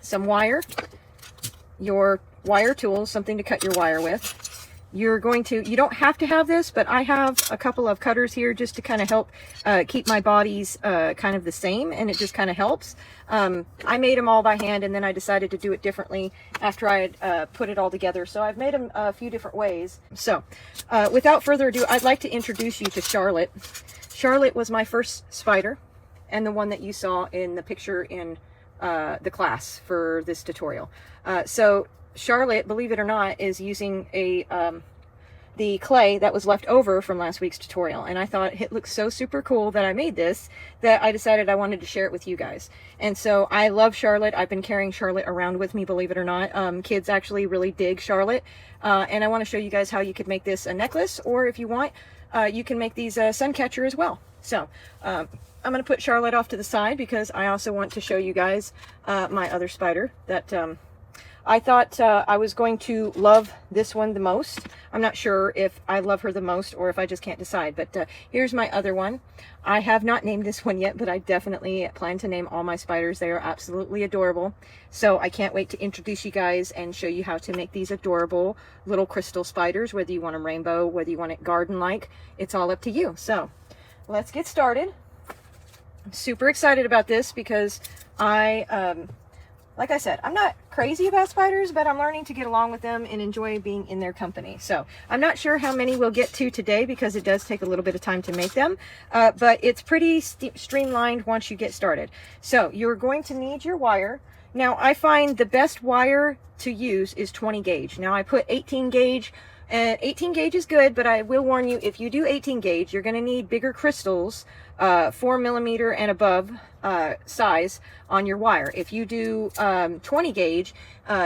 Some wire, your wire tools, something to cut your wire with. You don't have to have this, but I have a couple of cutters here just to kind of help keep my bodies kind of the same, and it just kind of helps. I made them all by hand, and then I decided to do it differently after I had put it all together. So I've made them a few different ways. So without further ado, I'd like to introduce you to Charlotte. Charlotte was my first spider, and the one that you saw in the picture in the class for this tutorial. So Charlotte, believe it or not, is using the clay that was left over from last week's tutorial, and I thought it looked so super cool that I made this, that I decided I wanted to share it with you guys. And so I love Charlotte. I've been carrying Charlotte around with me, believe it or not. Kids actually really dig Charlotte, and I want to show you guys how you could make this a necklace, or if you want, you can make these a sun catcher as well. So I'm going to put Charlotte off to the side because I also want to show you guys my other spider that I thought I was going to love this one the most. I'm not sure if I love her the most or if I just can't decide, but here's my other one. I have not named this one yet, but I definitely plan to name all my spiders. They are absolutely adorable. So I can't wait to introduce you guys and show you how to make these adorable little crystal spiders, whether you want them rainbow, whether you want it garden-like, it's all up to you. So let's get started. I'm super excited about this because like I said, I'm not crazy about spiders, but I'm learning to get along with them and enjoy being in their company. So I'm not sure how many we'll get to today because it does take a little bit of time to make them, but it's pretty streamlined once you get started. So you're going to need your wire. Now I find the best wire to use is 20 gauge. Now I put 18 gauge, and 18 gauge is good, but I will warn you, if you do 18 gauge, you're going to need bigger crystals, 4mm and above size on your wire. If you do 20 gauge,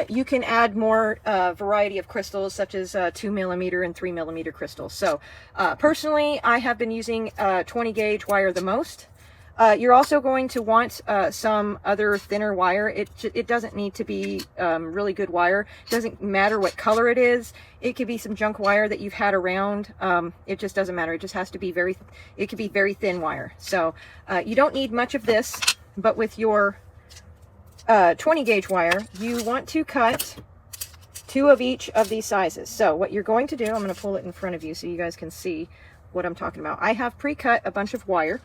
you can add more variety of crystals, such as 2mm and 3mm crystals. So personally, I have been using 20 gauge wire the most. You're also going to want some other thinner wire. It doesn't need to be really good wire. It doesn't matter what color it is. It could be some junk wire that you've had around. It just doesn't matter. It just has to be it could be very thin wire. So you don't need much of this, but with your 20 gauge wire, you want to cut 2 of each of these sizes. So what you're going to do, I'm going to pull it in front of you so you guys can see what I'm talking about. I have pre-cut a bunch of wire.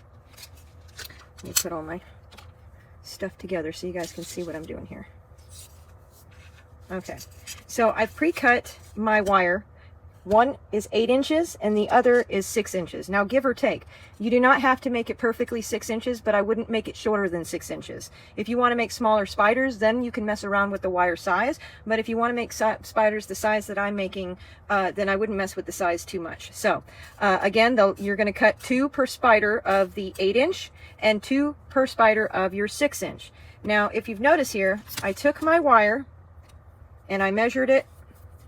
Let me put all my stuff together so you guys can see what I'm doing here. Okay, so I've pre-cut my wire. One is 8 inches and the other is 6 inches. Now, give or take, you do not have to make it perfectly 6 inches, but I wouldn't make it shorter than 6 inches. If you want to make smaller spiders, then you can mess around with the wire size. But if you want to make spiders the size that I'm making, then I wouldn't mess with the size too much. So again, you're going to cut 2 per spider of the 8 inch and 2 per spider of your 6 inch. Now, if you've noticed here, I took my wire and I measured it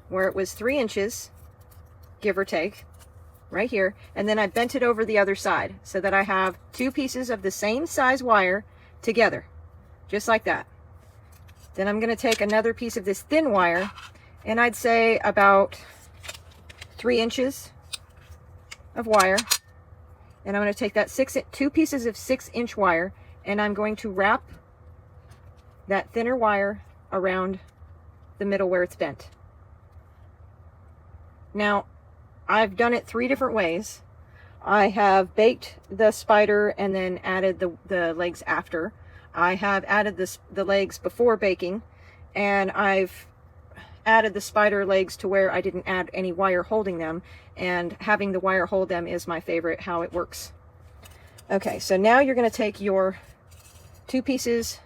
where it was 3 inches, give or take, right here, and then I bent it over the other side so that I have 2 pieces of the same size wire together, just like that. Then I'm going to take another piece of this thin wire, and I'd say about 3 inches of wire, and I'm going to take that 2 pieces of 6-inch wire, and I'm going to wrap that thinner wire around the middle where it's bent. Now, I've done it 3 different ways. I have baked the spider and then added the legs after. I have added the legs before baking, and I've added the spider legs to where I didn't add any wire holding them, and having the wire hold them is my favorite, how it works. Okay, so now you're going to take your 2 pieces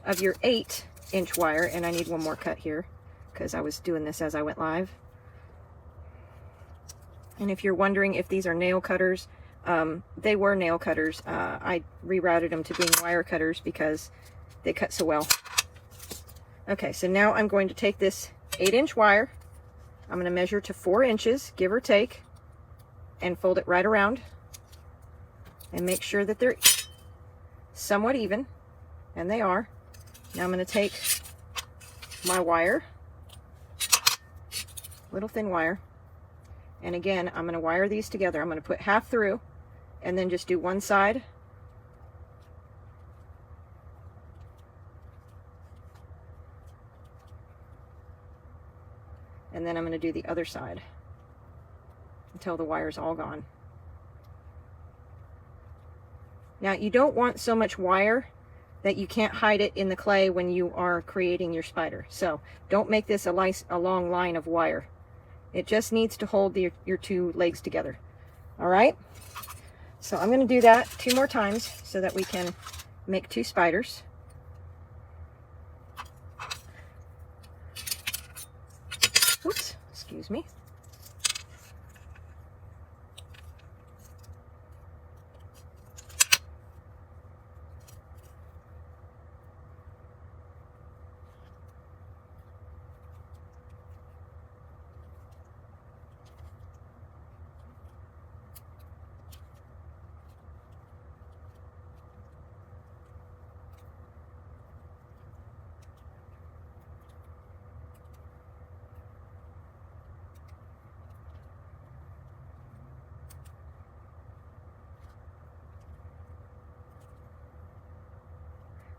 of your 8-inch wire, and I need one more cut here because I was doing this as I went live. And if you're wondering if these are nail cutters, they were nail cutters. I rerouted them to being wire cutters because they cut so well. Okay, so now I'm going to take this 8-inch wire. I'm going to measure to 4 inches, give or take, and fold it right around. And make sure that they're somewhat even, and they are. Now I'm going to take my wire, little thin wire, and again, I'm going to wire these together. I'm going to put half through and then just do one side and then I'm going to do the other side until the wire's all gone. Now you don't want so much wire that you can't hide it in the clay when you are creating your spider. So don't make this a long line of wire. It just needs to hold your two legs together. All right? So I'm going to do that 2 more times so that we can make 2 spiders. Oops, excuse me.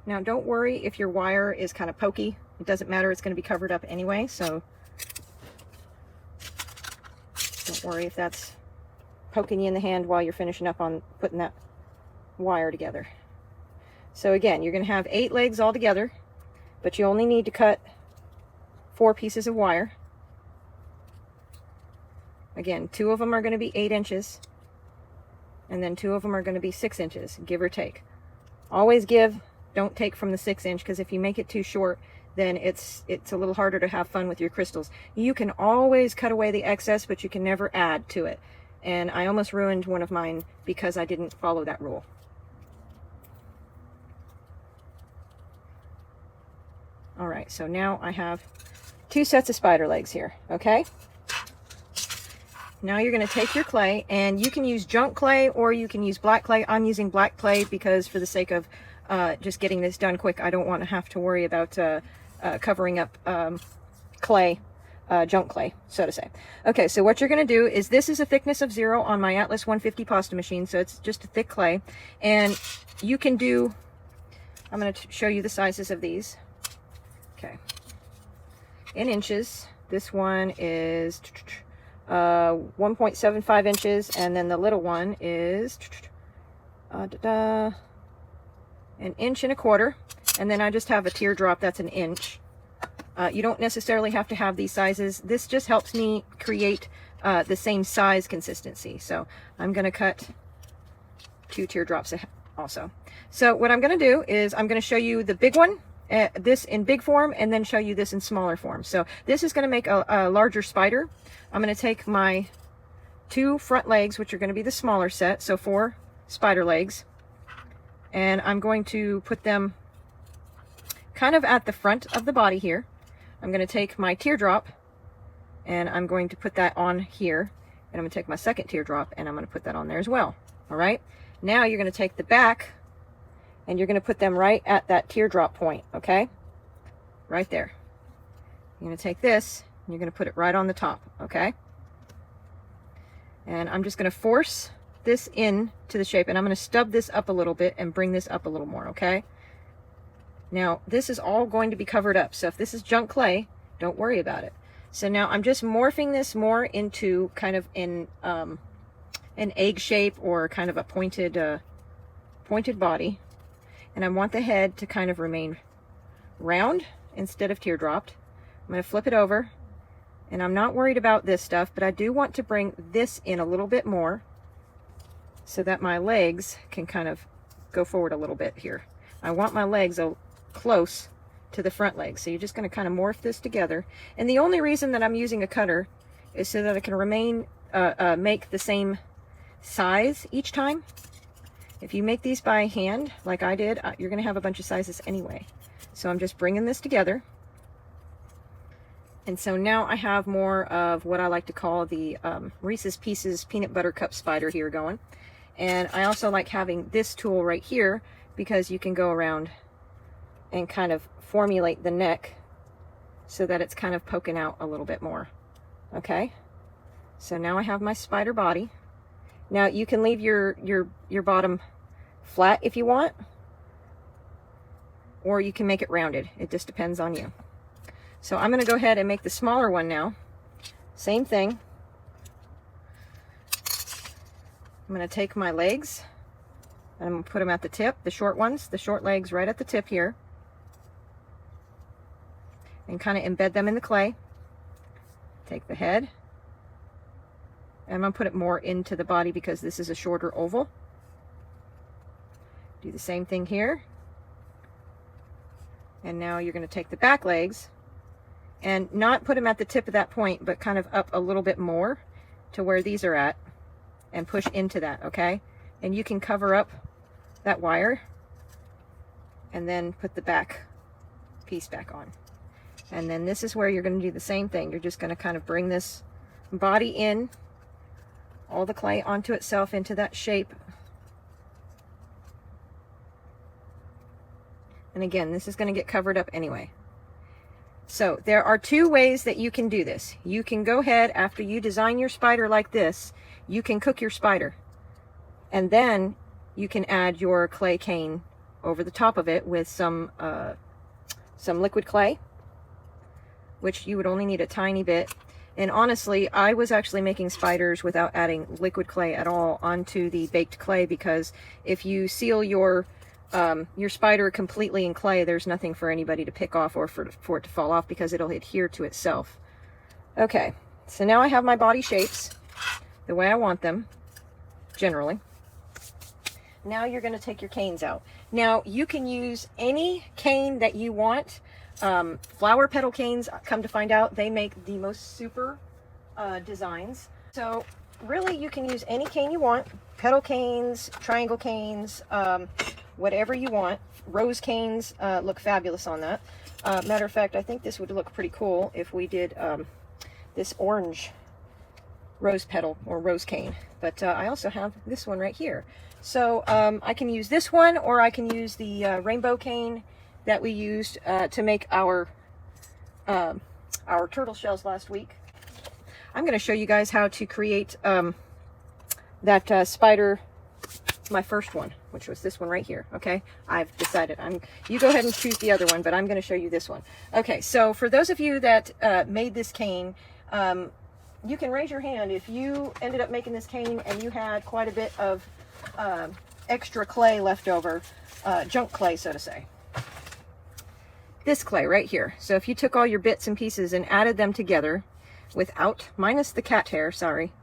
Now don't worry if your wire is kind of pokey. It doesn't matter, it's going to be covered up anyway, so don't worry if that's poking you in the hand while you're finishing up on putting that wire together. So again, you're going to have 8 legs all together, but you only need to cut 4 pieces of wire. Again, 2 of them are going to be 8 inches, and then 2 of them are going to be 6 inches, give or take. Always give. Don't take from the 6 inch, because if you make it too short, then it's a little harder to have fun with your crystals. You can always cut away the excess, but you can never add to it. And I almost ruined one of mine because I didn't follow that rule. All right, so now I have 2 sets of spider legs here, okay? Now you're going to take your clay, and you can use junk clay or you can use black clay. I'm using black clay because for the sake of just getting this done quick, I don't want to have to worry about covering up clay, junk clay, so to say. Okay, so what you're going to do is, this is a thickness of 0 on my Atlas 150 pasta machine, so it's just a thick clay. And you can do, I'm going to show you the sizes of these. Okay, in inches, this one is 1.75 inches, and then the little one is 1.25 inches, and then I just have a teardrop that's 1 inch. You don't necessarily have to have these sizes. This just helps me create the same size consistency. So I'm going to cut 2 teardrops also. So what I'm going to do is I'm going to show you the big one, this in big form, and then show you this in smaller form. So this is going to make a larger spider. I'm going to take my 2 front legs, which are going to be the smaller set, so 4 spider legs, and I'm going to put them kind of at the front of the body here. I'm going to take my teardrop and I'm going to put that on here, and I'm going to take my second teardrop and I'm going to put that on there as well. All right, now you're going to take the back and you're going to put them right at that teardrop point, okay? Right there. You're going to take this and you're going to put it right on the top, okay? And I'm just going to force this in to the shape, and I'm going to stub this up a little bit and bring this up a little more, okay? Now, this is all going to be covered up, so if this is junk clay, don't worry about it. So now I'm just morphing this more into kind of an egg shape, or kind of a pointed body. And I want the head to kind of remain round instead of teardropped. I'm going to flip it over, and I'm not worried about this stuff, but I do want to bring this in a little bit more so that my legs can kind of go forward a little bit here. I want my legs close to the front legs. So you're just going to kind of morph this together. And the only reason that I'm using a cutter is so that I can make the same size each time. If you make these by hand, like I did, you're going to have a bunch of sizes anyway. So I'm just bringing this together. And so now I have more of what I like to call the Reese's Pieces peanut butter cup spider here going. And I also like having this tool right here, because you can go around and kind of formulate the neck so that it's kind of poking out a little bit more. Okay, so now I have my spider body. Now you can leave your bottom flat if you want, or you can make it rounded. It just depends on you. So I'm going to go ahead and make the smaller one now. Same thing. I'm going to take my legs and I'm going to put them at the tip, the short ones, the short legs right at the tip here, and kind of embed them in the clay. Take the head, and I'm going to put it more into the body because this is a shorter oval. Do the same thing here. And now you're going to take the back legs and not put them at the tip of that point, but kind of up a little bit more to where these are at, and push into that, okay? And you can cover up that wire and then put the back piece back on. And then this is where you're going to do the same thing. You're just going to kind of bring this body in, all the clay onto itself into that shape. And again, this is going to get covered up anyway. So there are two ways that you can do this. You can go ahead, after you design your spider like this, you can cook your spider. And then you can add your clay cane over the top of it with some liquid clay, which you would only need a tiny bit. And honestly, I was actually making spiders without adding liquid clay at all onto the baked clay, because if you seal your spider completely in clay, there's nothing for anybody to pick off or for it to fall off, because it'll adhere to itself. Okay, so now I have my body shapes the way I want them, generally. Now you're going to take your canes out. Now you can use any cane that you want. Flower petal canes, come to find out, they make the most super designs. So really you can use any cane you want. Petal canes, triangle canes, whatever you want. Rose canes look fabulous on that. Matter of fact, I think this would look pretty cool if we did this orange rose petal or rose cane. But I also have this one right here. So I can use this one, or I can use the rainbow cane that we used to make our turtle shells last week. I'm going to show you guys how to create that spider, my first one, which was this one right here. Okay, I've decided you go ahead and choose the other one, but I'm going to show you this one. Okay, so for those of you that made this cane, you can raise your hand if you ended up making this cane and you had quite a bit of extra clay left over, junk clay, so to say. This clay right here. So if you took all your bits and pieces and added them together minus the cat hair, sorry,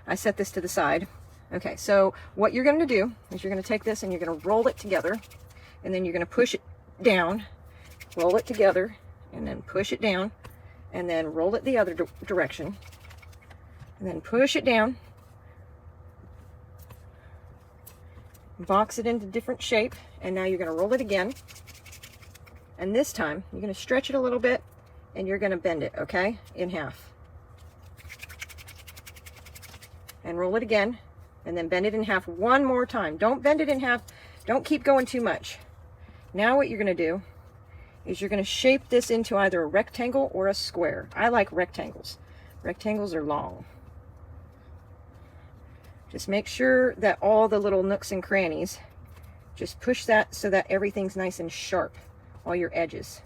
I set this to the side. Okay, so what you're going to do is you're going to take this and you're going to roll it together, and then you're going to push it down, roll it together, and then push it down, and then roll it the other direction, and then push it down, box it into different shape, and now you're going to roll it again. And this time, you're going to stretch it a little bit, and you're going to bend it, okay, in half. And roll it again, and then bend it in half one more time. Don't bend it in half. Don't keep going too much. Now what you're going to do is you're going to shape this into either a rectangle or a square. I like rectangles. Rectangles are long. Just make sure that all the little nooks and crannies, just push that so that everything's nice and sharp. All your edges.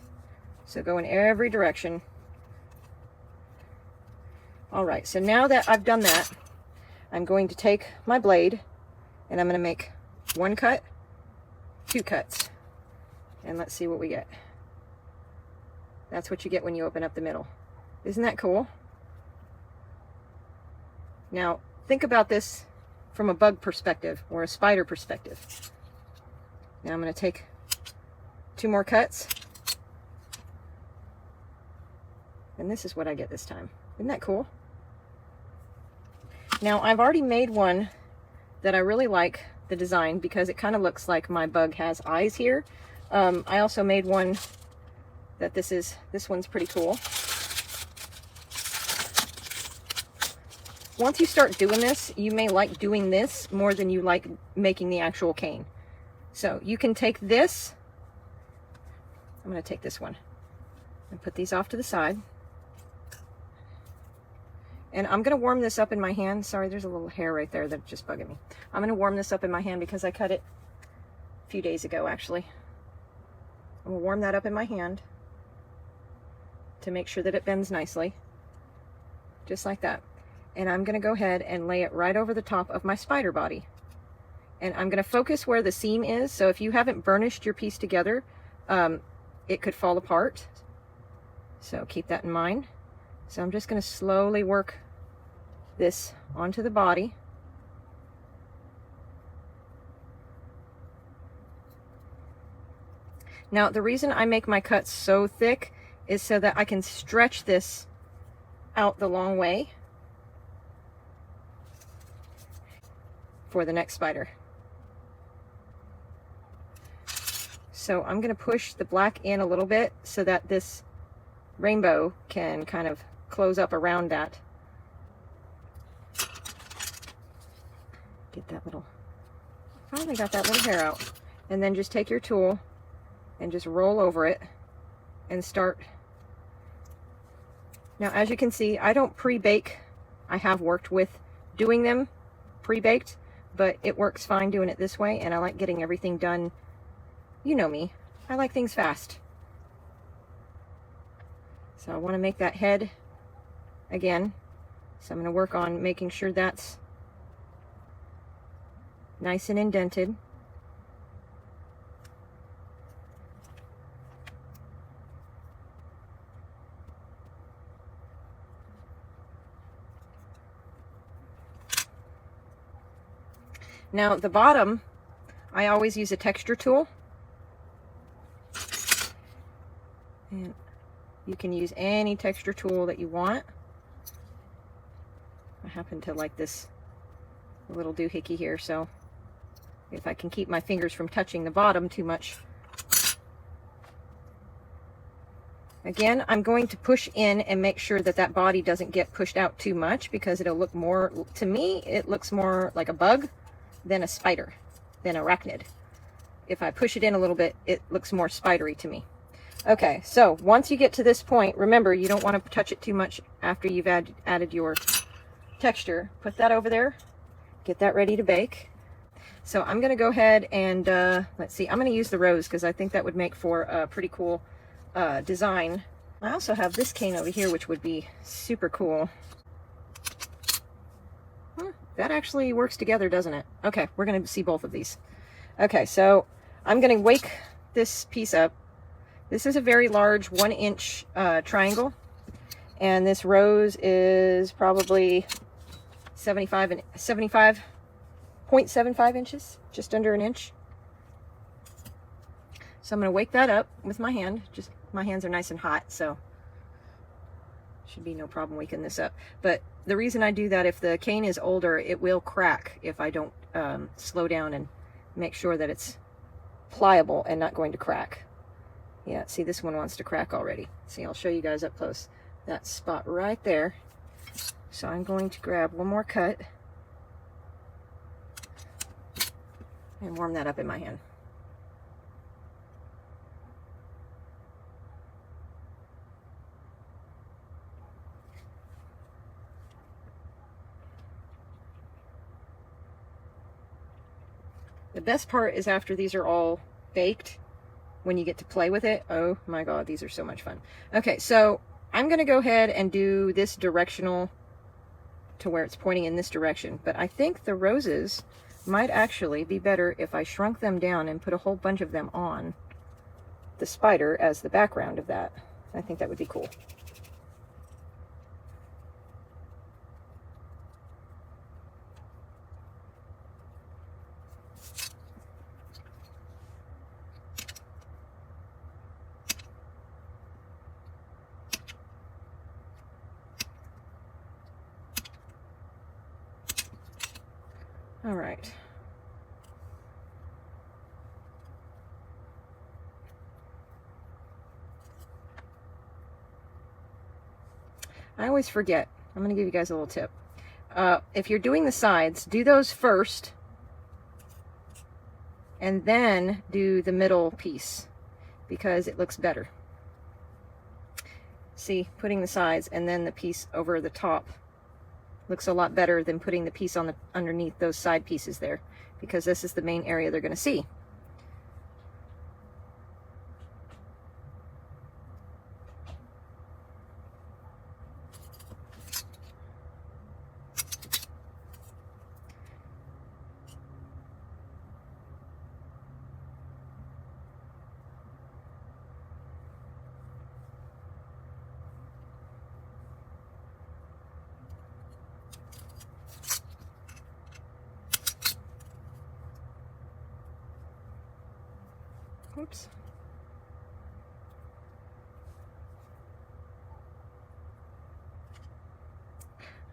So go in every direction. All right, so now that I've done that, I'm going to take my blade and I'm going to make one cut, two cuts, and let's see what we get. That's what you get when you open up the middle. Isn't that cool? Now, think about this from a bug perspective or a spider perspective. Now I'm going to take two more cuts, and this is what I get this time. Isn't that cool? Now I've already made one that I really like the design because it kind of looks like my bug has eyes here. I also made one that this one's pretty cool. Once you start doing this, you may like doing this more than you like making the actual cane. So you can take this, I'm going to take this one and put these off to the side. And I'm going to warm this up in my hand. Sorry, there's a little hair right there that's just bugging me. I'm going to warm this up in my hand because I cut it a few days ago, actually. I'm going to warm that up in my hand to make sure that it bends nicely. just like that. And I'm going to go ahead and lay it right over the top of my spider body. And I'm going to focus where the seam is. So if you haven't burnished your piece together, it could fall apart. So keep that in mind. So I'm just going to slowly work this onto the body. Now, the reason I make my cuts so thick is so that I can stretch this out the long way for the next spider. So I'm going to push the black in a little bit so that this rainbow can kind of close up around that. Get that little, finally got that little hair out. And then just take your tool and just roll over it and start. Now, as you can see, I don't pre-bake. I have worked with doing them pre-baked, but it works fine doing it this way, and I like getting everything done. You know me, I like things fast. So I want to make that head again. So I'm going to work on making sure that's nice and indented. Now the bottom, I always use a texture tool. And you can use any texture tool that you want. I happen to like this little doohickey here, so if I can keep my fingers from touching the bottom too much. Again, I'm going to push in and make sure that that body doesn't get pushed out too much, because it'll look more, to me, it looks more like a bug than a spider, than arachnid. If I push it in a little bit, it looks more spidery to me. Okay, so once you get to this point, remember, you don't want to touch it too much after you've added your texture. Put that over there, get that ready to bake. So I'm going to go ahead and, let's see, I'm going to use the rose because I think that would make for a pretty cool design. I also have this cane over here, which would be super cool. That actually works together, doesn't it? Okay, we're going to see both of these. Okay, so I'm going to wake this piece up. This is a very large 1-inch triangle, and this rose is probably 75.75 inches, just under an inch. So I'm going to wake that up with my hand. Just my hands are nice and hot, so should be no problem waking this up. But the reason I do that, if the cane is older, it will crack if I don't slow down and make sure that it's pliable and not going to crack. Yeah, see, this one wants to crack already. See, I'll show you guys up close. That spot right there. So I'm going to grab one more cut and warm that up in my hand. The best part is after these are all baked, when you get to play with it. Oh my god, these are so much fun. Okay, so I'm going to go ahead and do this directional to where it's pointing in this direction, but I think the roses might actually be better if I shrunk them down and put a whole bunch of them on the spider as the background of that. I think that would be cool. All right. I always forget. I'm going to give you guys a little tip. If you're doing the sides, do those first, and then do the middle piece, because it looks better. See, putting the sides and then the piece over the top looks a lot better than putting the piece on the underneath those side pieces there, because this is the main area they're going to see. Oops.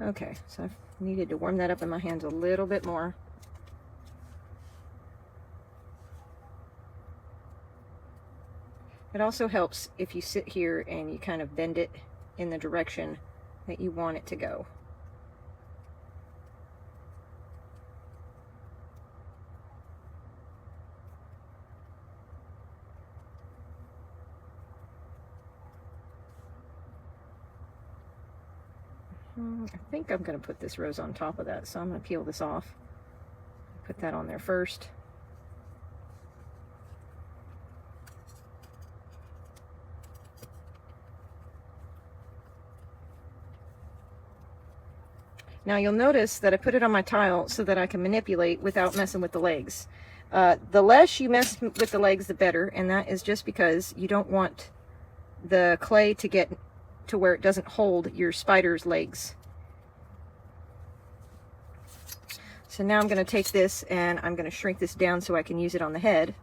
Okay, so I've needed to warm that up in my hands a little bit more. It also helps if you sit here and you kind of bend it in the direction that you want it to go. I think I'm going to put this rose on top of that, so I'm going to peel this off. Put that on there first. Now you'll notice that I put it on my tile so that I can manipulate without messing with the legs. The less you mess with the legs, the better, and that is just because you don't want the clay to get to where it doesn't hold your spider's legs. So now I'm going to take this and I'm going to shrink this down so I can use it on the head.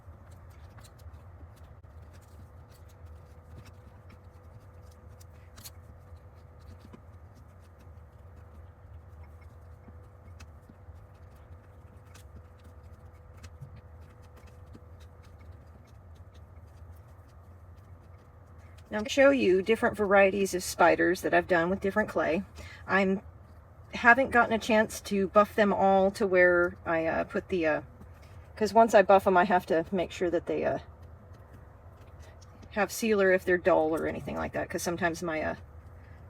Now I'm going to show you different varieties of spiders that I've done with different clay. I haven't gotten a chance to buff them all to where I put the, because once I buff them I have to make sure that they have sealer if they're dull or anything like that, because sometimes my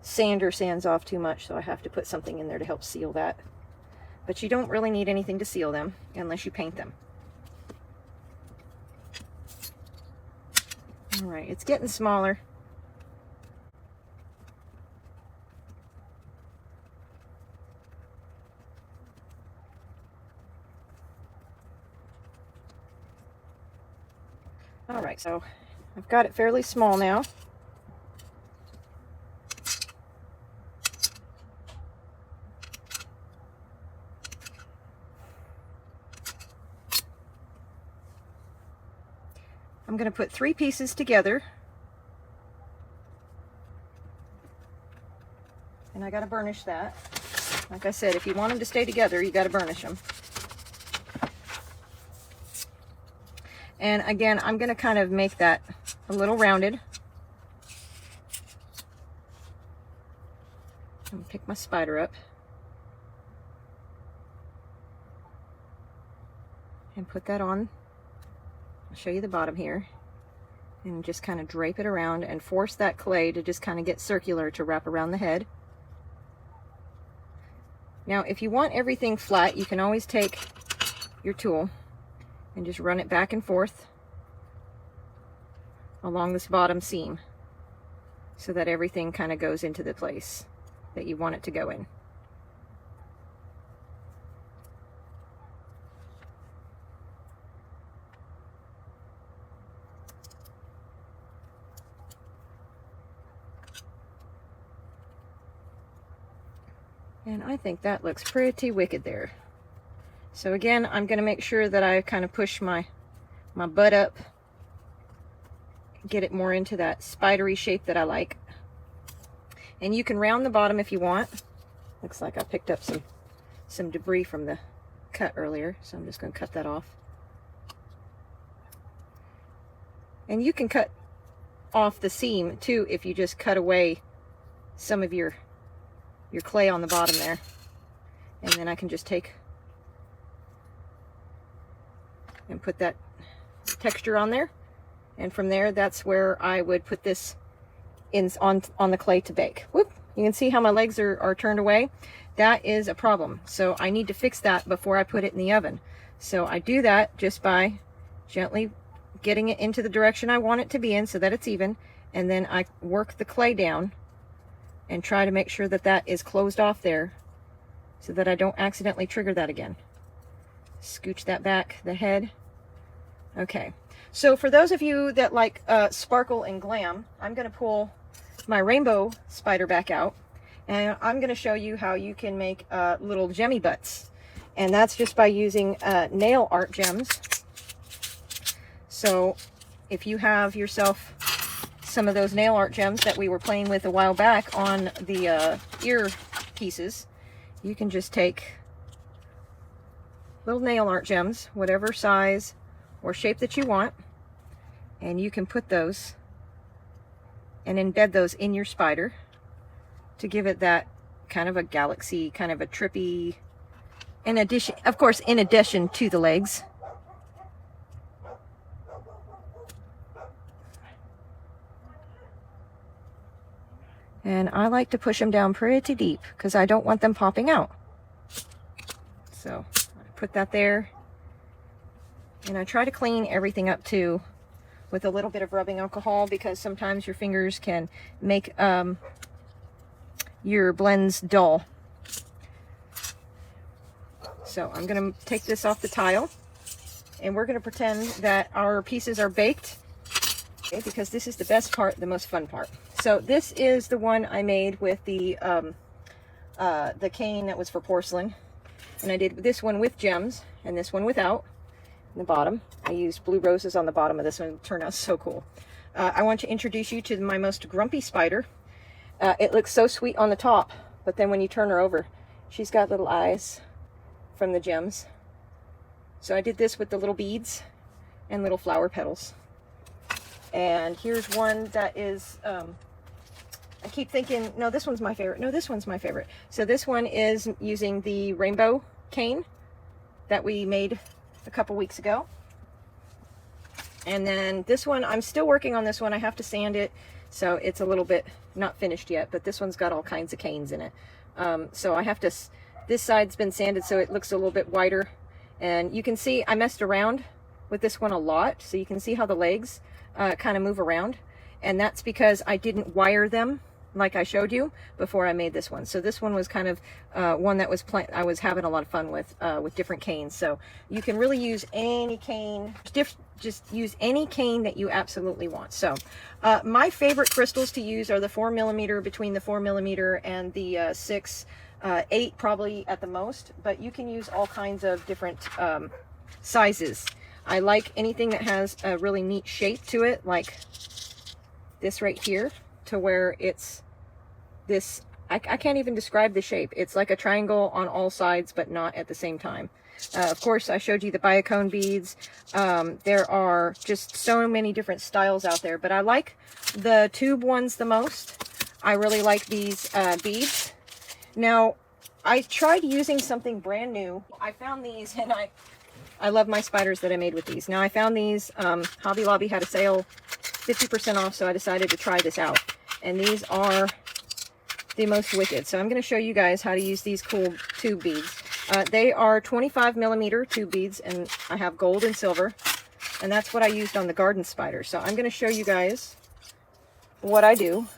sander sands off too much, so I have to put something in there to help seal that. But you don't really need anything to seal them unless you paint them. Alright, it's getting smaller. Alright, so I've got it fairly small now. I'm going to put 3 pieces together. And I got to burnish that. Like I said, if you want them to stay together, you got to burnish them. And again, I'm going to kind of make that a little rounded. I'm going to pick my spider up and put that on. I'll show you the bottom here. And just kind of drape it around and force that clay to just kind of get circular to wrap around the head. Now, if you want everything flat, you can always take your tool and just run it back and forth along this bottom seam so that everything kind of goes into the place that you want it to go in. And I think that looks pretty wicked there. So again, I'm going to make sure that I kind of push my butt up, get it more into that spidery shape that I like. And you can round the bottom if you want. Looks like I picked up some debris from the cut earlier, so I'm just going to cut that off. And you can cut off the seam too if you just cut away some of your clay on the bottom there. And then I can just take and put that texture on there, and from there that's where I would put this in on the clay to bake. Whoop! You can see how my legs are turned away. That is a problem, so I need to fix that before I put it in the oven. So I do that just by gently getting it into the direction I want it to be in so that it's even, and then I work the clay down and try to make sure that that is closed off there so that I don't accidentally trigger that again. Scooch that back, the head. Okay, so for those of you that like sparkle and glam, I'm going to pull my rainbow spider back out, and I'm going to show you how you can make little gemmy butts, and that's just by using nail art gems. So if you have yourself some of those nail art gems that we were playing with a while back on the ear pieces, you can just take little nail art gems, whatever size or shape that you want, and you can put those and embed those in your spider to give it that kind of a galaxy, kind of a trippy, in addition, of course, in addition to the legs. And I like to push them down pretty deep because I don't want them popping out. So I put that there. And I try to clean everything up too with a little bit of rubbing alcohol, because sometimes your fingers can make your blends dull. So I'm going to take this off the tile, and we're going to pretend that our pieces are baked, okay, because this is the best part, the most fun part. So this is the one I made with the cane that was for porcelain, and I did this one with gems and this one without. In the bottom, I used blue roses on the bottom of this one. It turned out so cool. I want to introduce you to my most grumpy spider. It looks so sweet on the top, but then when you turn her over, she's got little eyes from the gems. So I did this with the little beads and little flower petals. And here's one that is, I keep thinking, no, this one's my favorite. No, this one's my favorite. So this one is using the rainbow cane that we made a couple weeks ago. And then this one, I'm still working on this one. I have to sand it, so it's a little bit not finished yet, but this one's got all kinds of canes in it. So I have to, this side's been sanded so it looks a little bit wider. And you can see I messed around with this one a lot, so you can see how the legs kind of move around. And that's because I didn't wire them like I showed you before I made this one. So this one was kind of one that was I was having a lot of fun with different canes. So you can really use any cane, just use any cane that you absolutely want. So my favorite crystals to use are the 4mm, between the 4mm and the 6, 8 probably at the most, but you can use all kinds of different sizes. I like anything that has a really neat shape to it, like this right here, to where it's this, I can't even describe the shape. It's like a triangle on all sides, but not at the same time. Of course, I showed you the biocone beads. There are just so many different styles out there, but I like the tube ones the most. I really like these beads. Now, I tried using something brand new. I found these, and I love my spiders that I made with these. Now, I found these, Hobby Lobby had a sale, 50% off, so I decided to try this out. And these are the most wicked. So I'm going to show you guys how to use these cool tube beads. They are 25mm tube beads, and I have gold and silver, and that's what I used on the garden spider. So I'm going to show you guys what I do,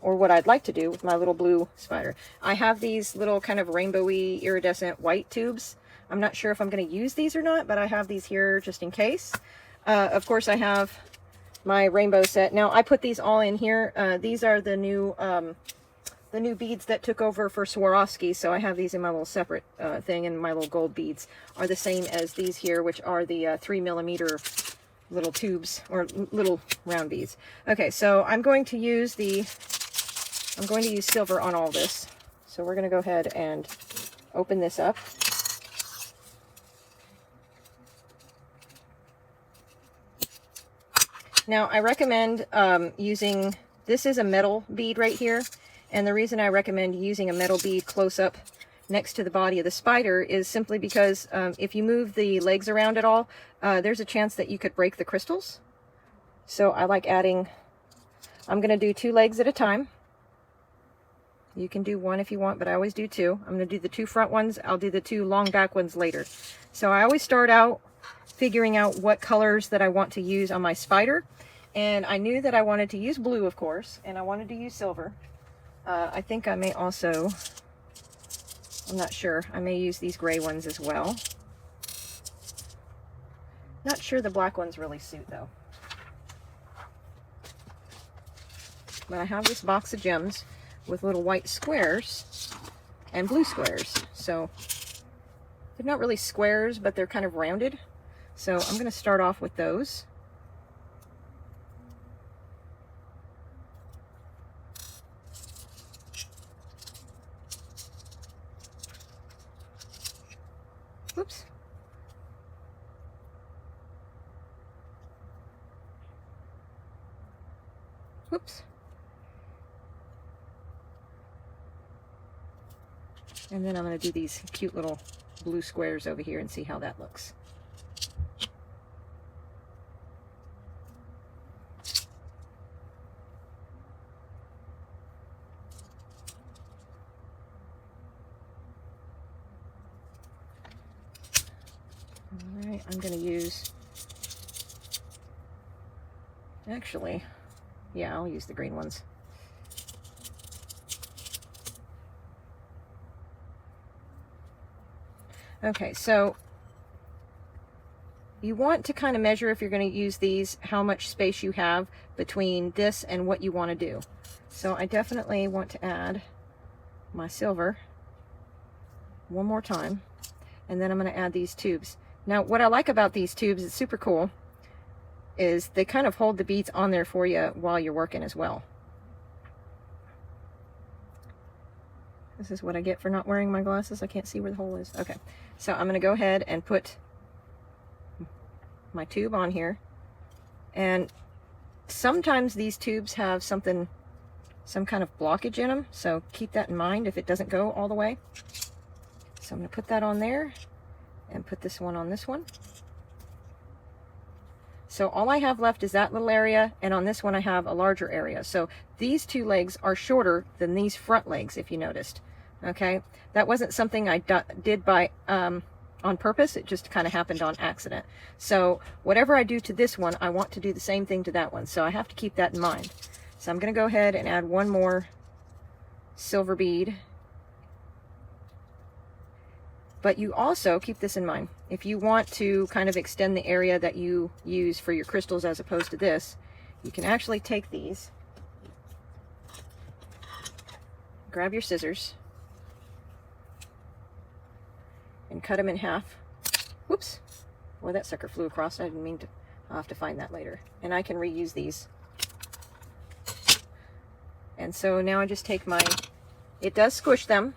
or what I'd like to do with my little blue spider. I have these little kind of rainbowy iridescent white tubes. I'm not sure if I'm going to use these or not, but I have these here just in case. Of course, I have my rainbow set. Now, I put these all in here. These are the new beads that took over for Swarovski, so I have these in my little separate thing, and my little gold beads are the same as these here, which are the 3mm little tubes, or little round beads. Okay, so I'm going to use silver on all this. So we're going to go ahead and open this up. Now, I recommend using, this is a metal bead right here, and the reason I recommend using a metal bead close up next to the body of the spider is simply because if you move the legs around at all, there's a chance that you could break the crystals. So I like adding, I'm going to do 2 legs at a time. You can do 1 if you want, but I always do 2. I'm going to do the 2 front ones. I'll do the 2 long back ones later. So I always start out figuring out what colors that I want to use on my spider. And I knew that I wanted to use blue, of course, and I wanted to use silver. I think I may also, I'm not sure, I may use these gray ones as well. Not sure the black ones really suit though. But I have this box of gems with little white squares and blue squares. So they're not really squares, but they're kind of rounded. So I'm going to start off with those. Whoops. And then I'm going to do these cute little blue squares over here and see how that looks. All right, I'm going to use, actually, yeah, I'll use the green ones. Okay, so you want to kind of measure, if you're going to use these, how much space you have between this and what you want to do. So I definitely want to add my silver one more time, and then I'm going to add these tubes. Now what I like about these tubes, it's super cool, is they kind of hold the beads on there for you while you're working as well. This is what I get for not wearing my glasses. I can't see where the hole is. Okay, so I'm going to go ahead and put my tube on here. And sometimes these tubes have some kind of blockage in them, so keep that in mind if it doesn't go all the way. So I'm going to put that on there and put this one on this one. So all I have left is that little area, and on this one I have a larger area. So these two legs are shorter than these front legs, if you noticed. Okay, that wasn't something I did by on purpose. It just kind of happened on accident. So whatever I do to this one, I want to do the same thing to that one. So I have to keep that in mind. So I'm going to go ahead and add one more silver bead. But you also keep this in mind. If you want to kind of extend the area that you use for your crystals as opposed to this, you can actually take these, grab your scissors, and cut them in half. Whoops. Boy, that sucker flew across. I didn't mean to. I'll have to find that later. And I can reuse these. And so now I just take my, it does squish them.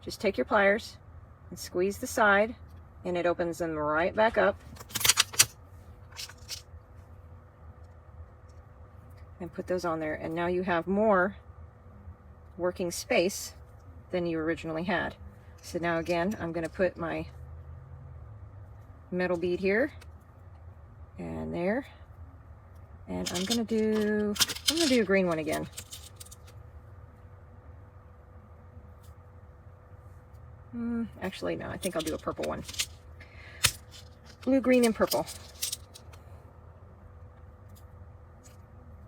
Just take your pliers and squeeze the side, and it opens them right back up. And put those on there. And now you have more working space than you originally had. So now again, I'm going to put my metal bead here and there, and I'm going to do a green one again. Actually, no, I think I'll do a purple one. Blue, green, and purple.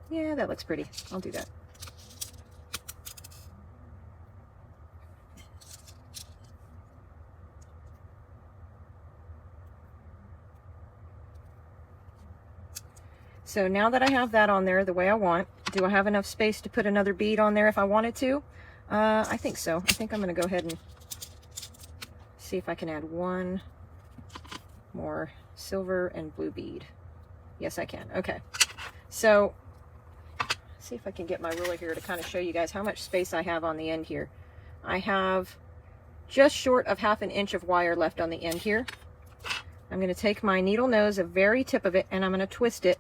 Yeah, that looks pretty. I'll do that. So now that I have that on there the way I want, do I have enough space to put another bead on there if I wanted to? I think so. I think I'm going to go ahead and see if I can add one more silver and blue bead. Yes, I can. Okay. So, see if I can get my ruler here to kind of show you guys how much space I have on the end here. I have just short of 1/2 inch of wire left on the end here. I'm going to take my needle nose, the very tip of it, and I'm going to twist it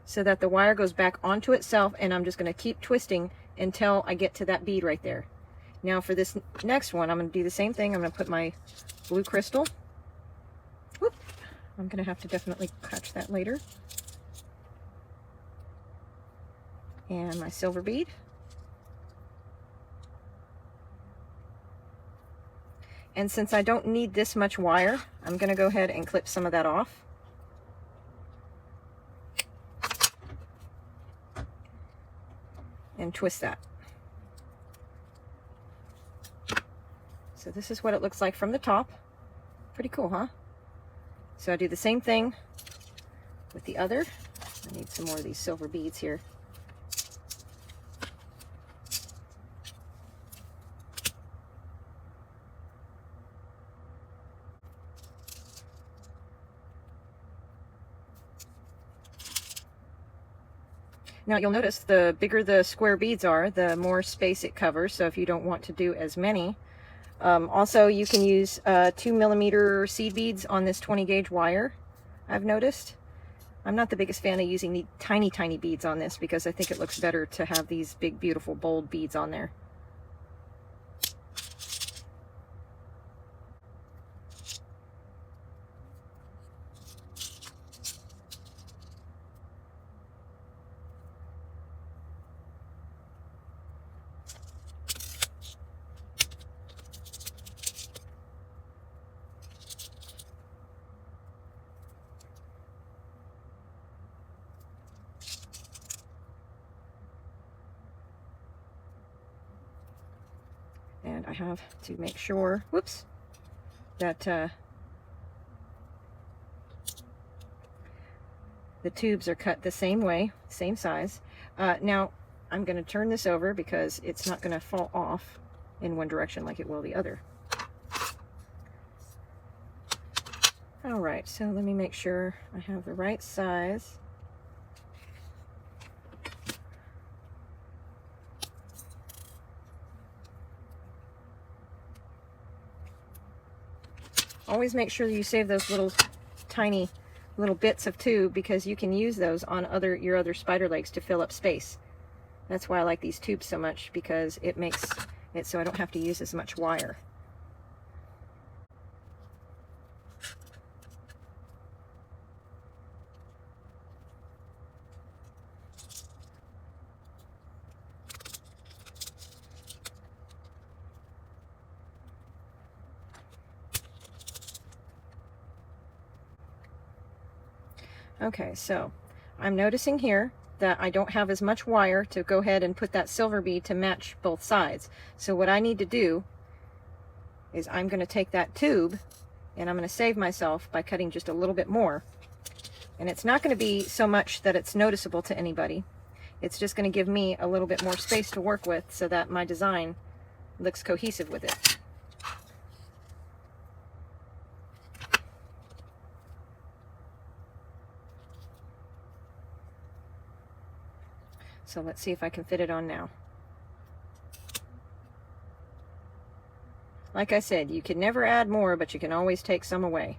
so that the wire goes back onto itself, and I'm just going to keep twisting until I get to that bead right there. Now for this next one, I'm going to do the same thing. I'm going to put my blue crystal. Whoop. I'm going to have to definitely catch that later. And my silver bead. And since I don't need this much wire, I'm going to go ahead and clip some of that off. And twist that. So this is what it looks like from the top. Pretty cool, huh? So I do the same thing with the other. I need some more of these silver beads here. Now you'll notice the bigger the square beads are, the more space it covers. So if you don't want to do as many, also you can use 2mm seed beads on this 20 gauge wire, I've noticed. I'm not the biggest fan of using the tiny beads on this because I think it looks better to have these big, beautiful, bold beads on there. And I have to make sure, whoops, that the tubes are cut the same way, same size. Now, I'm going to turn this over because it's not going to fall off in one direction like it will the other. All right, so let me make sure I have the right size. Always make sure you save those little tiny little bits of tube because you can use those on your other spider legs to fill up space. That's why I like these tubes so much, because it makes it so I don't have to use as much wire. Okay, so I'm noticing here that I don't have as much wire to go ahead and put that silver bead to match both sides. So what I need to do is I'm going to take that tube and I'm going to save myself by cutting just a little bit more. And it's not going to be so much that it's noticeable to anybody. It's just going to give me a little bit more space to work with so that my design looks cohesive with it. So let's see if I can fit it on now. Like I said, you can never add more, but you can always take some away.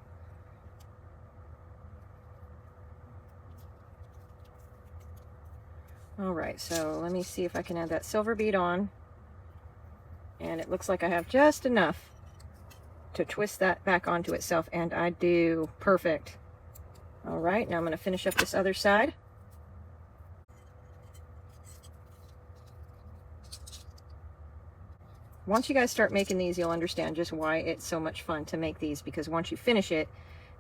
All right, so let me see if I can add that silver bead on. And it looks like I have just enough to twist that back onto itself, and I do. Perfect. All right, now I'm going to finish up this other side. Once you guys start making these, you'll understand just why it's so much fun to make these, because once you finish it,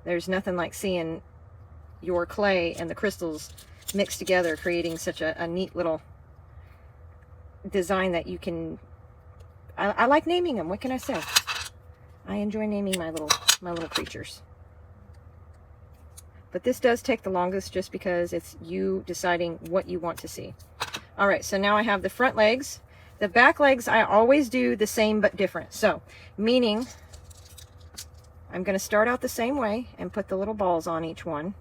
there's nothing like seeing your clay and the crystals mixed together, creating such a neat little design that you can... I like naming them. What can I say? I enjoy naming my little creatures. But this does take the longest just because it's you deciding what you want to see. All right, so now I have the front legs. The back legs, I always do the same but different. So, meaning I'm going to start out the same way and put the little balls on each one.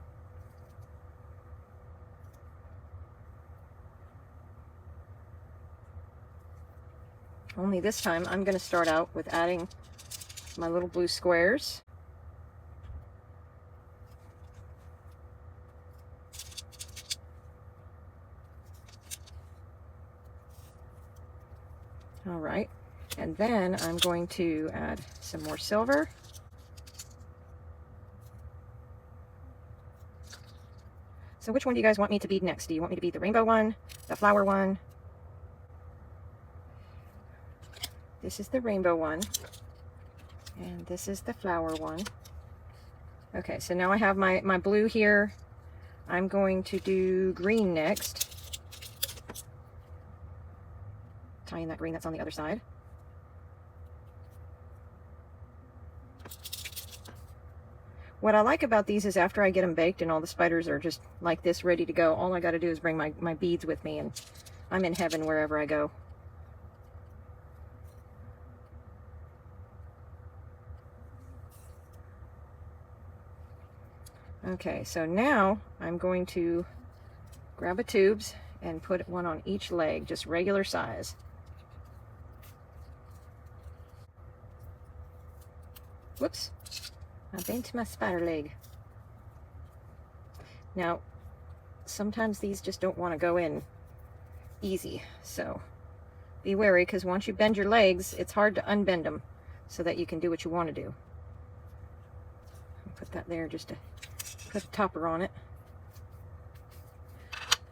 Only this time I'm going to start out with adding my little blue squares. All right, and then I'm going to add some more silver. So which one do you guys want me to bead next? Do you want me to bead the rainbow one, the flower one? This is the rainbow one, and this is the flower one. Okay, so now I have my blue here. I'm going to do green next. Tying that green that's on the other side. What I like about these is after I get them baked and all the spiders are just like this, ready to go, all I got to do is bring my beads with me, and I'm in heaven wherever I go. Okay, so now I'm going to grab a tubes and put one on each leg, just regular size. Whoops, I bent my spider leg. Now, sometimes these just don't want to go in easy. So be wary, because once you bend your legs, it's hard to unbend them so that you can do what you want to do. Put that there just to put a topper on it.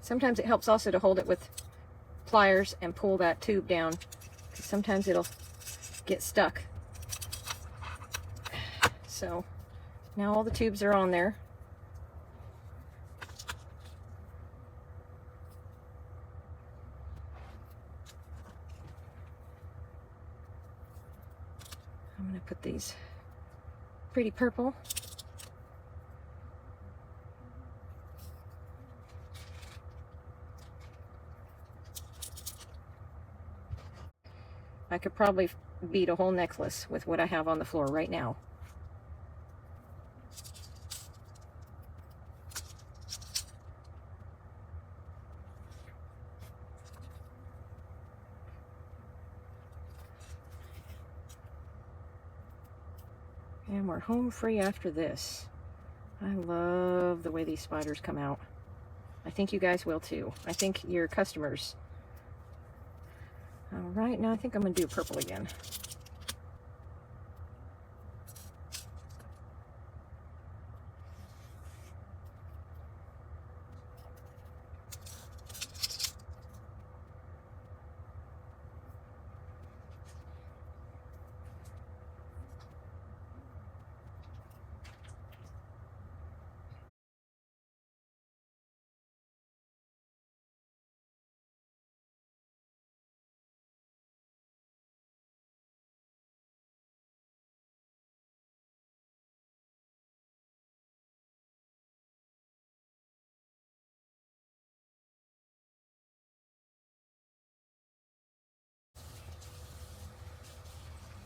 Sometimes it helps also to hold it with pliers and pull that tube down, because sometimes it'll get stuck. So now all the tubes are on there. I'm going to put these pretty purple. I could probably bead a whole necklace with what I have on the floor right now. And we're home free after this. I love the way these spiders come out. I think you guys will too. I think your customers. All right, now I think I'm going to do purple again.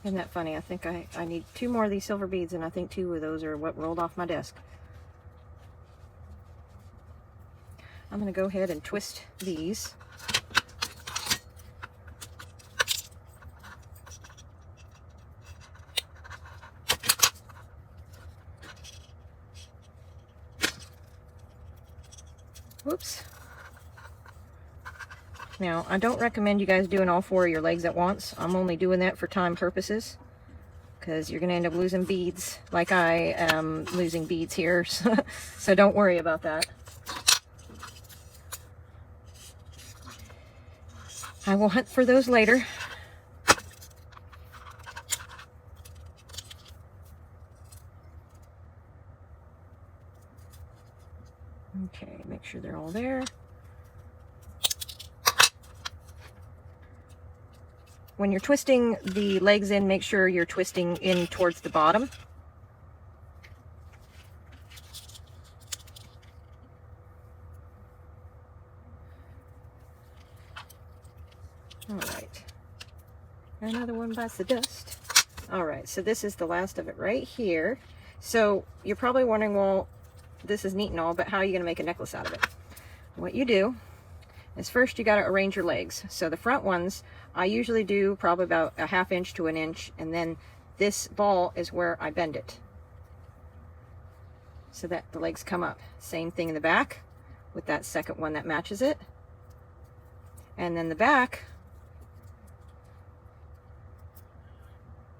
Isn't that funny? I think I need 2 more of these silver beads, and I think 2 of those are what rolled off my desk. I'm going to go ahead and twist these. Whoops. Now, I don't recommend you guys doing all 4 of your legs at once. I'm only doing that for time purposes, because you're going to end up losing beads like I am losing beads here. So don't worry about that. I will hunt for those later. Okay, make sure they're all there. When you're twisting the legs in, make sure you're twisting in towards the bottom. All right. Another one bites the dust. All right, so this is the last of it right here. So you're probably wondering, well, this is neat and all, but how are you going to make a necklace out of it? What you do is first you got to arrange your legs. So the front ones, I usually do probably about a 1/2 inch to 1 inch, and then this ball is where I bend it so that the legs come up. Same thing in the back with that second one that matches it. And then the back,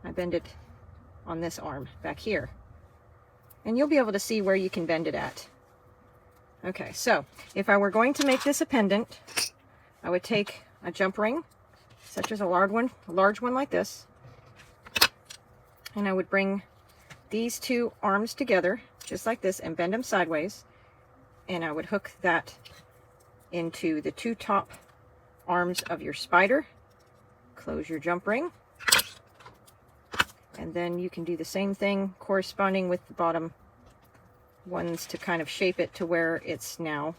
I bend it on this arm back here. And you'll be able to see where you can bend it at. Okay, so if I were going to make this a pendant, I would take a jump ring, such as a large one like this, and I would bring these 2 arms together, just like this, and bend them sideways, and I would hook that into the 2 top arms of your spider, close your jump ring, and then you can do the same thing corresponding with the bottom ones to kind of shape it to where it's now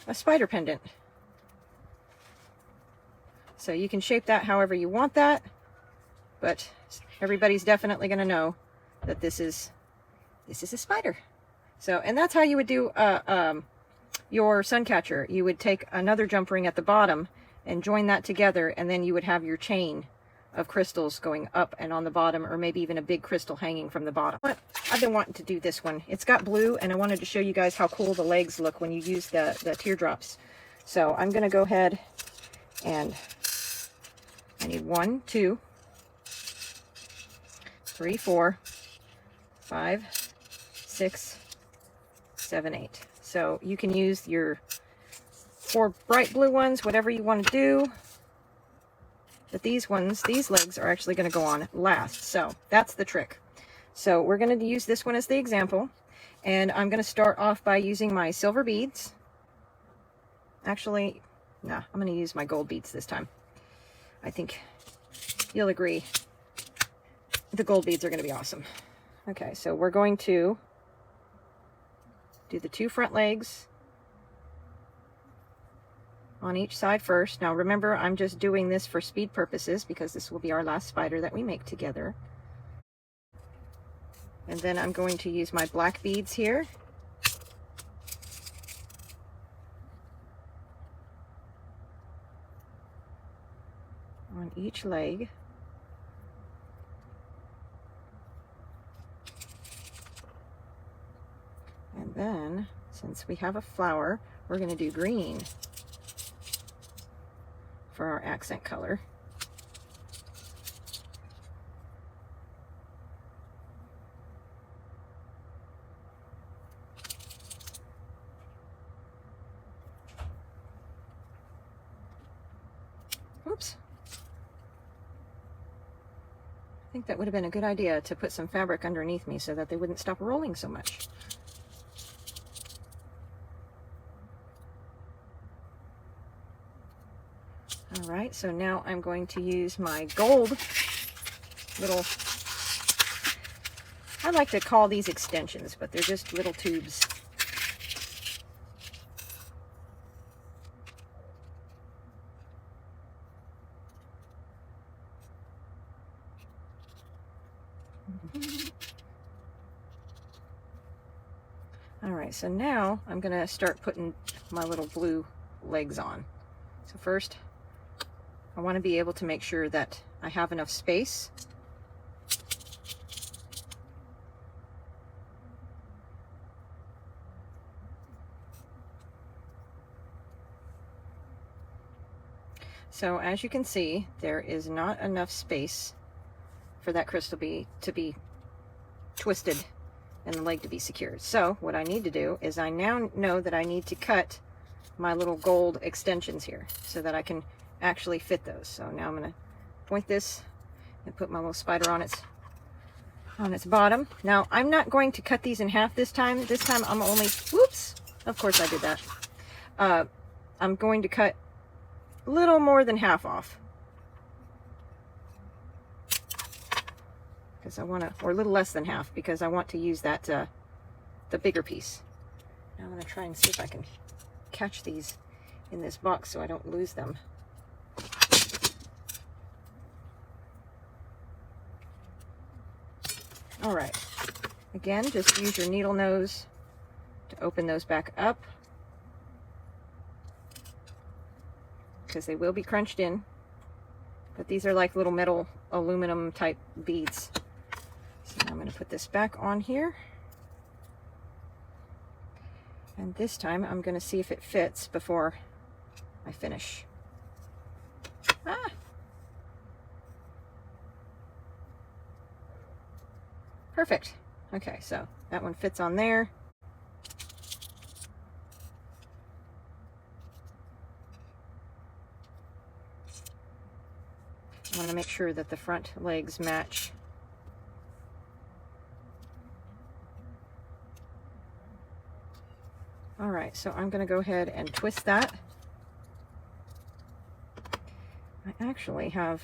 a spider pendant. So you can shape that however you want that, but everybody's definitely going to know that this is a spider. So, and that's how you would do your sun catcher. You would take another jump ring at the bottom and join that together, and then you would have your chain of crystals going up and on the bottom, or maybe even a big crystal hanging from the bottom. But I've been wanting to do this one. It's got blue, and I wanted to show you guys how cool the legs look when you use the teardrops. So I'm going to go ahead and I need 1, 2, 3, 4, 5, 6, 7, 8. So you can use your 4 bright blue ones, whatever you want to do. But these ones, these legs are actually going to go on last. So that's the trick. So we're going to use this one as the example. And I'm going to start off by using my silver beads. Actually, nah, I'm going to use my gold beads this time. I think you'll agree the gold beads are going to be awesome. Okay, so we're going to do the 2 front legs on each side first. Now remember, I'm just doing this for speed purposes because this will be our last spider that we make together. And then I'm going to use my black beads here. On each leg. And then, since we have a flower, we're going to do green for our accent color. Oops. I think that would have been a good idea to put some fabric underneath me so that they wouldn't stop rolling so much. All right, so now I'm going to use my gold little, I like to call these extensions, but they're just little tubes. All right, so now I'm going to start putting my little blue legs on. So first, I want to be able to make sure that I have enough space. So as you can see, there is not enough space for that crystal to be twisted and the leg to be secured. So what I need to do is I now know that I need to cut my little gold extensions here so that I can actually fit those. So now I'm going to point this and put my little spider on its bottom. Now I'm not going to cut these in half this time. This time I'm only, whoops, of course I did that. I'm going to cut a little more than half off. Because I want to, or a little less than half, because I want to use that, the bigger piece. Now I'm going to try and see if I can catch these in this box so I don't lose them. All right, again, just use your needle nose to open those back up, because they will be crunched in, but these are like little metal aluminum type beads. So now I'm going to put this back on here, and this time I'm going to see if it fits before I finish. Ah! Perfect. Okay, so that one fits on there. I want to make sure that the front legs match. All right, so I'm going to go ahead and twist that. I actually have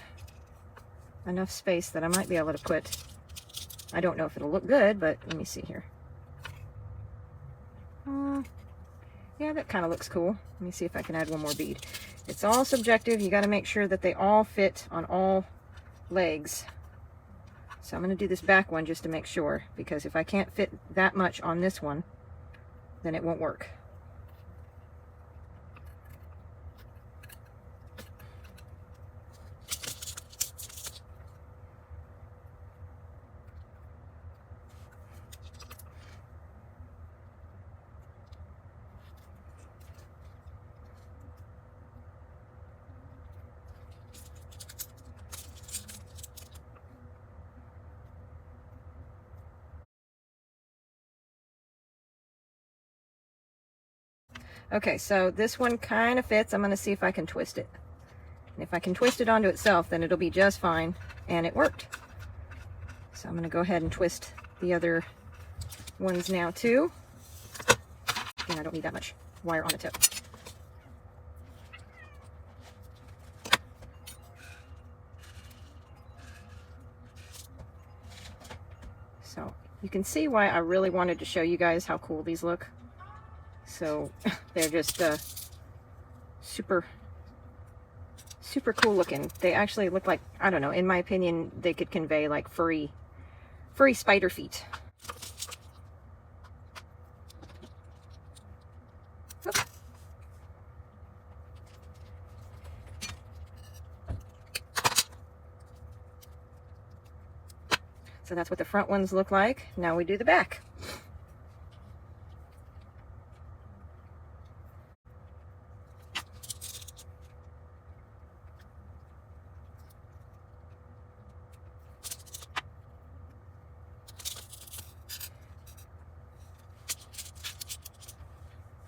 enough space that I might be able to put, I don't know if it'll look good, but let me see here. Yeah, that kind of looks cool. Let me see if I can add one more bead. It's all subjective. You got to make sure that they all fit on all legs. So I'm going to do this back one just to make sure, because if I can't fit that much on this one, then it won't work. Okay, so this one kind of fits. I'm going to see if I can twist it. And if I can twist it onto itself, then it'll be just fine. And it worked. So I'm going to go ahead and twist the other ones now too. And I don't need that much wire on the tip. So you can see why I really wanted to show you guys how cool these look. So they're just super cool looking. They actually look like, I don't know, in my opinion, they could convey like furry spider feet. Oops. So that's what the front ones look like. Now we do the back.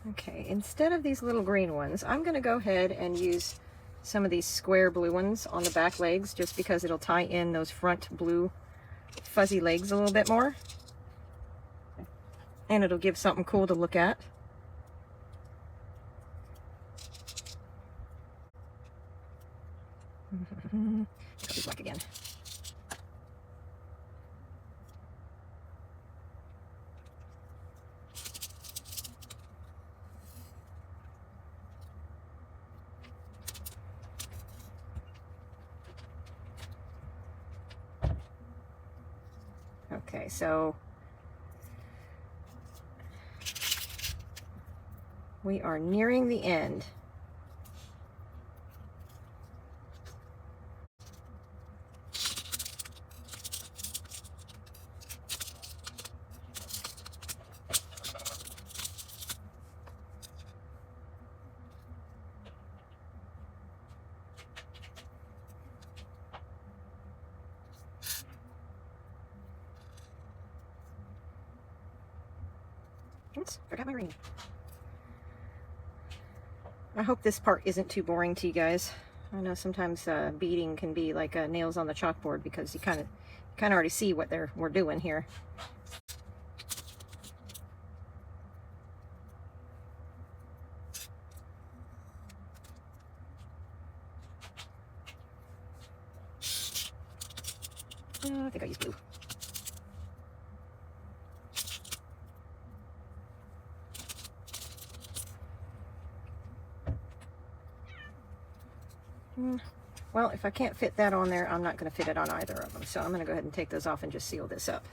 Okay, instead of these little green ones, I'm going to go ahead and use some of these square blue ones on the back legs, just because it'll tie in those front blue fuzzy legs a little bit more. And it'll give something cool to look at. It'll be black again. Okay, so we are nearing the end. Oops, forgot my ring. I hope this part isn't too boring to you guys. I know sometimes beading can be like nails on the chalkboard, because you kind of already see what we're doing here. I think I used blue. Well, if I can't fit that on there, I'm not going to fit it on either of them. So I'm going to go ahead and take those off and just seal this up.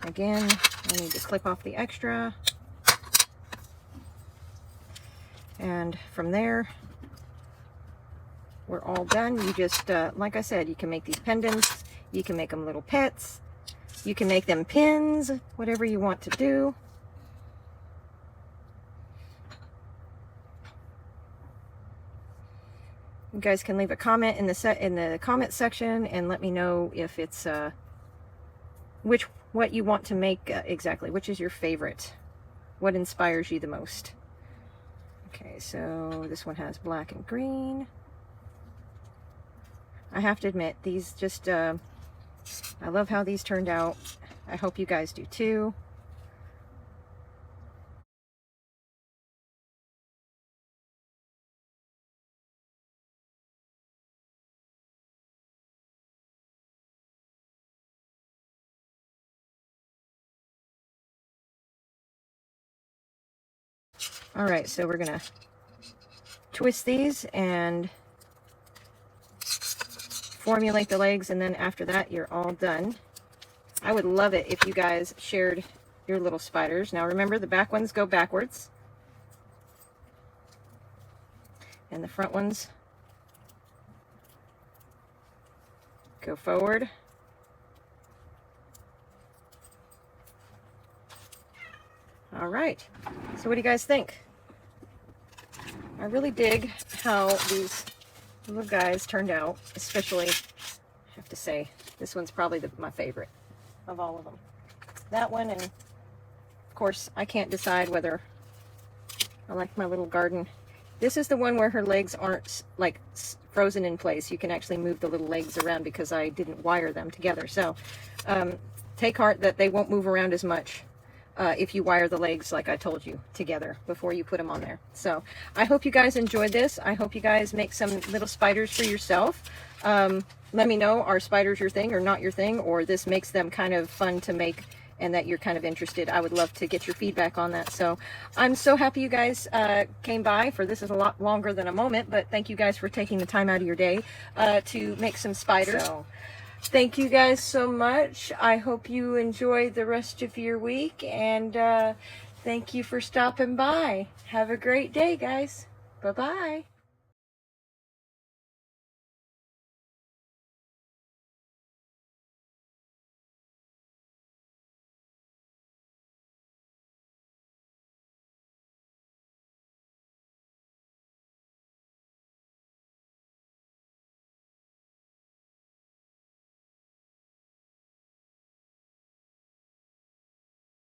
Again, I need to clip off the extra. And from there, we're all done. You just, like I said, you can make these pendants. You can make them little pets. You can make them pins, whatever you want to do. You guys can leave a comment in the comment section and let me know if it's what you want to make exactly. Which is your favorite? What inspires you the most? Okay, so this one has black and green. I have to admit, these just I love how these turned out. I hope you guys do too. All right, so we're gonna twist these and formulate the legs, and then after that, you're all done. I would love it if you guys shared your little spiders. Now remember, the back ones go backwards, and the front ones go forward. All right, so what do you guys think? I really dig how these little guys turned out, especially, I have to say, this one's probably my favorite of all of them. That one, and of course, I can't decide whether I like my little garden. This is the one where her legs aren't like frozen in place. You can actually move the little legs around because I didn't wire them together. So take heart that they won't move around as much if you wire the legs like I told you together before you put them on there. So I hope you guys enjoyed this. I hope you guys make some little spiders for yourself. Let me know, are spiders your thing or not your thing, or this makes them kind of fun to make and that you're kind of interested. I would love to get your feedback on that. So I'm so happy you guys came by for this. Is a lot longer than a moment, but thank you guys for taking the time out of your day to make some spiders. So thank you guys so much. I hope you enjoy the rest of your week, and thank you for stopping by. Have a great day, guys. Bye-bye.